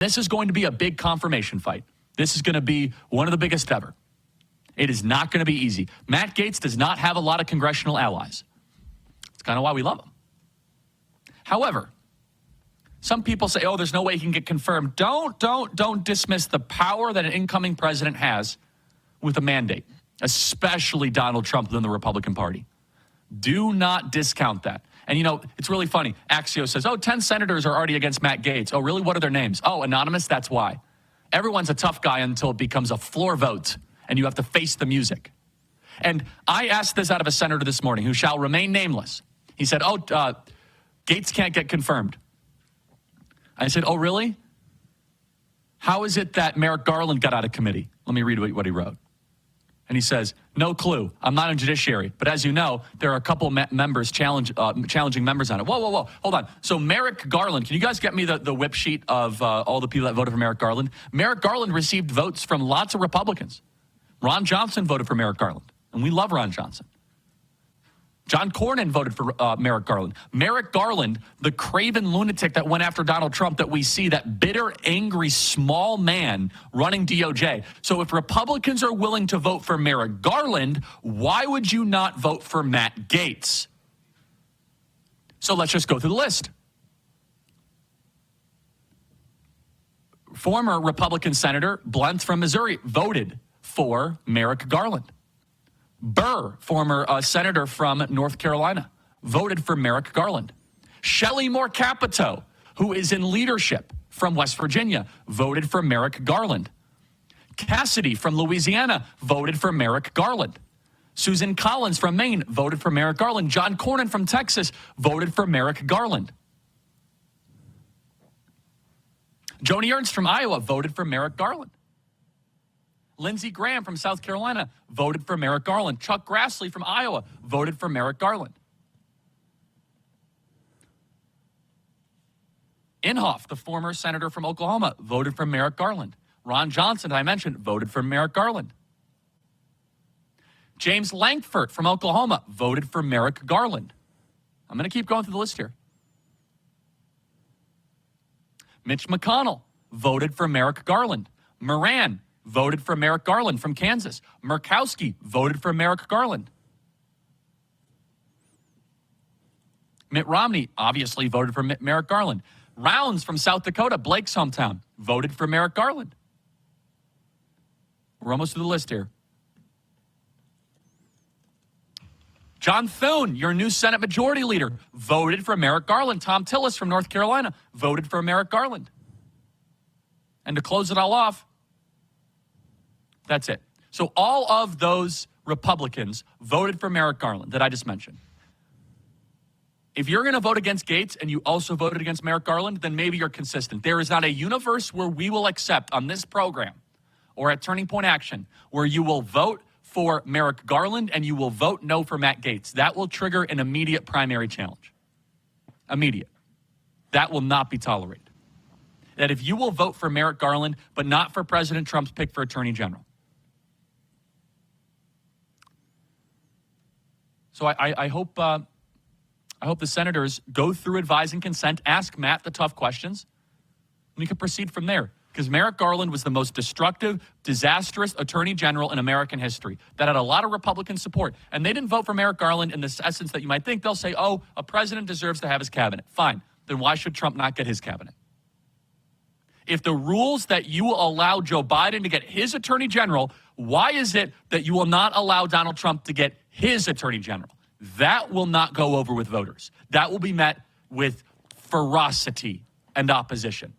This is going to be a big confirmation fight. This is going to be one of the biggest ever. It is not going to be easy. Matt Gaetz does not have a lot of congressional allies. It's kind of why we love him. However, some people say, oh, there's no way he can get confirmed. Don't dismiss the power that an incoming president has with a mandate, especially Donald Trump within the Republican Party. Do not discount that. And, you know, it's really funny. Axios says, 10 senators are already against Matt Gaetz. Oh, really? What are their names? Oh, anonymous? That's why. Everyone's a tough guy until it becomes a floor vote and you have to face the music. And I asked this out of a senator this morning who shall remain nameless. He said, Gaetz can't get confirmed. I said, oh, really? How is it that Merrick Garland got out of committee? Let me read what he wrote. And he says, no clue. I'm not in judiciary. But as you know, there are a couple members challenging members on it. Whoa. Hold on. So Merrick Garland, can you guys get me the whip sheet of all the people that voted for Merrick Garland? Merrick Garland received votes from lots of Republicans. Ron Johnson voted for Merrick Garland. And we love Ron Johnson. John Cornyn voted for Merrick Garland. Merrick Garland, the craven lunatic that went after Donald Trump that we see, that bitter, angry, small man running DOJ. So if Republicans are willing to vote for Merrick Garland, why would you not vote for Matt Gaetz? So let's just go through the list. Former Republican Senator Blunt from Missouri voted for Merrick Garland. Burr, former senator from North Carolina, voted for Merrick Garland. Shelley Moore Capito, who is in leadership from West Virginia, voted for Merrick Garland. Cassidy from Louisiana voted for Merrick Garland. Susan Collins from Maine voted for Merrick Garland. John Cornyn from Texas voted for Merrick Garland. Joni Ernst from Iowa voted for Merrick Garland. Lindsey Graham from South Carolina voted for Merrick Garland. Chuck Grassley from Iowa voted for Merrick Garland. Inhofe, the former senator from Oklahoma, voted for Merrick Garland. Ron Johnson, I mentioned, voted for Merrick Garland. James Lankford from Oklahoma voted for Merrick Garland. I'm going to keep going through the list here. Mitch McConnell voted for Merrick Garland. Moran voted for Merrick Garland from Kansas. Murkowski voted for Merrick Garland. Mitt Romney obviously voted for Merrick Garland. Rounds from South Dakota, Blake's hometown, voted for Merrick Garland. We're almost through the list here. John Thune, your new Senate Majority Leader, voted for Merrick Garland. Tom Tillis from North Carolina voted for Merrick Garland. And to close it all off, that's it. So all of those Republicans voted for Merrick Garland that I just mentioned. If you're going to vote against Gaetz and you also voted against Merrick Garland, then maybe you're consistent. There is not a universe where we will accept on this program or at Turning Point Action where you will vote for Merrick Garland and you will vote no for Matt Gaetz. That will trigger an immediate primary challenge. Immediate. That will not be tolerated. That if you will vote for Merrick Garland but not for President Trump's pick for Attorney General. So I hope the senators go through advise and consent, ask Matt the tough questions, and we can proceed from there. Because Merrick Garland was the most destructive, disastrous attorney general in American history that had a lot of Republican support. And they didn't vote for Merrick Garland in the essence that you might think. They'll say, oh, a president deserves to have his cabinet. Fine. Then why should Trump not get his cabinet? If the rules that you will allow Joe Biden to get his attorney general, why is it that you will not allow Donald Trump to get his attorney general? That will not go over with voters. That will be met with ferocity and opposition.